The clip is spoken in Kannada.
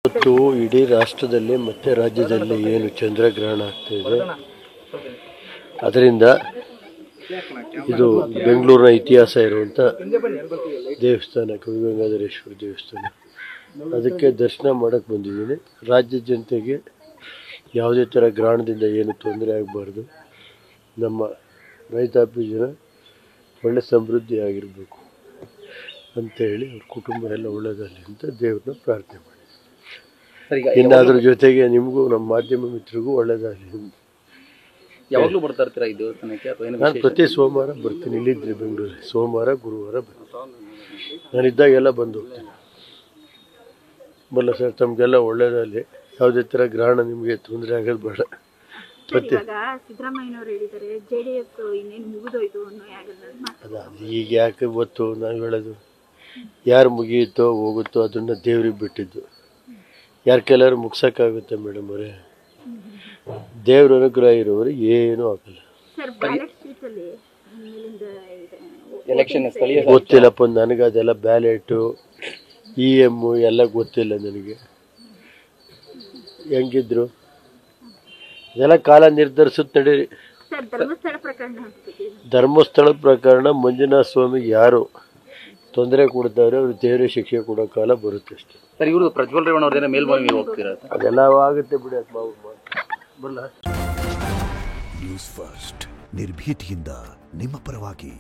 ಇವತ್ತು ಇಡೀ ರಾಷ್ಟ್ರದಲ್ಲಿ ಮತ್ತು ರಾಜ್ಯದಲ್ಲಿ ಏನು ಚಂದ್ರಗ್ರಹಣ ಆಗ್ತಾಯಿದೆ, ಅದರಿಂದ ಇದು ಬೆಂಗಳೂರಿನ ಇತಿಹಾಸ ಇರುವಂಥ ದೇವಸ್ಥಾನ ಗವಿಗಂಗಾಧರೇಶ್ವರ ದೇವಸ್ಥಾನ, ಅದಕ್ಕೆ ದರ್ಶನ ಮಾಡೋಕ್ಕೆ ಬಂದಿದ್ದೀನಿ. ರಾಜ್ಯ ಜನತೆಗೆ ಯಾವುದೇ ಥರ ಗ್ರಹಣದಿಂದ ಏನು ತೊಂದರೆ ಆಗಬಾರ್ದು, ನಮ್ಮ ರೈತಾಪಿ ಜನ ಒಳ್ಳೆ ಸಮೃದ್ಧಿ ಆಗಿರಬೇಕು ಅಂತೇಳಿ ಅವ್ರ ಕುಟುಂಬ ಎಲ್ಲ ಒಳ್ಳೆಯದಲ್ಲಿ ಅಂತ ದೇವ್ರನ್ನ ಪ್ರಾರ್ಥನೆ ಮಾಡಿ. ಇನ್ನು ಅದ್ರ ಜೊತೆಗೆ ನಿಮಗೂ ನಮ್ಮ ಮಾಧ್ಯಮ ಮಿತ್ರರಿಗೂ ಒಳ್ಳೆಯದಾಗಲಿ. ಯಾವಾಗಲೂ ಬರ್ತಾ ಇರ್ತೀರಾ ಈ ದೇವಸ್ಥಾನಕ್ಕೆ? ನಾನು ಪ್ರತಿ ಸೋಮವಾರ ಬರ್ತೀನಿ. ಇಲ್ಲಿದ್ದರೆ ಬೆಂಗಳೂರಲ್ಲಿ ಸೋಮವಾರ ಗುರುವಾರ ಬರ್ತೀನಿ. ನಾನಿದ್ದಾಗೆಲ್ಲ ಬಂದು ಹೋಗ್ತೀನಿ. ಬಲ್ಲ ಸರ್, ತಮಗೆಲ್ಲ ಒಳ್ಳೆಯದಾಗಲಿ. ಯಾವುದೇ ಥರ ಗ್ರಹಣ ನಿಮಗೆ ತೊಂದರೆ ಆಗೋದು ಬೇಡ. ಮತ್ತೆ ಸಿದ್ದರಾಮಯ್ಯನವರು ಹೇಳಿದ್ದಾರೆ ಜೆಡಿಎಸ್ ಇನ್ನೇನು ಮುಗಿದೋಯ್ತು ಅನ್ನೋ ಅದು ಈಗ ಯಾಕೆ ಗೊತ್ತು, ನಾವು ಹೇಳೋದು ಯಾರು ಮುಗಿಯುತ್ತೋ ಹೋಗುತ್ತೋ ಅದನ್ನು ದೇವ್ರಿಗೆ ಬಿಟ್ಟಿದ್ದು. ಯಾರ ಕೆಲವರು ಮುಗ್ಸೋಕ್ಕಾಗುತ್ತೆ ಮೇಡಮ್ ಅವರೇ? ದೇವ್ರ ಅನುಗ್ರಹ ಇರೋರು ಏನೂ ಆಗಲ್ಲ. ಗೊತ್ತಿಲ್ಲಪ್ಪ ನನಗೆ, ಅದೆಲ್ಲ ಬ್ಯಾಲೆಟು EM ಎಲ್ಲ ಗೊತ್ತಿಲ್ಲ ನನಗೆ. ಹೆಂಗಿದ್ರು ಇದೆಲ್ಲ ಕಾಲ ನಿರ್ಧರಿಸುತ್ತೆ. ನಡೀರಿ. ಧರ್ಮಸ್ಥಳ ಪ್ರಕರಣ ಮಂಜುನಾಥ ಸ್ವಾಮಿಗೆ ಯಾರು ತೊಂದರೆ ಕೊಡ್ತಾರೆ ಅವ್ರು ದೇವರ ಶಿಕ್ಷೆ ಕೊಡೋ ಕಾಲ ಬರುತ್ತೆ ಅಷ್ಟೇ. ಸರ್, ಇವರು ಪ್ರಜ್ವಲ್ ರೇವಣ್ಣ ಅವ್ರದ್ದೇನೋ ಮೇಲ್ಮನವಿ ಹೋಗ್ತೀರಾ? ಅದೆಲ್ಲ ಆಗುತ್ತೆ ಬಿಡಿ, ಅದು ಬರಲ್ಲ. ನ್ಯೂಸ್ ಫಸ್ಟ್ ನಿರ್ಭೀತಿಯಿಂದ ನಿಮ್ಮ ಪರವಾಗಿ.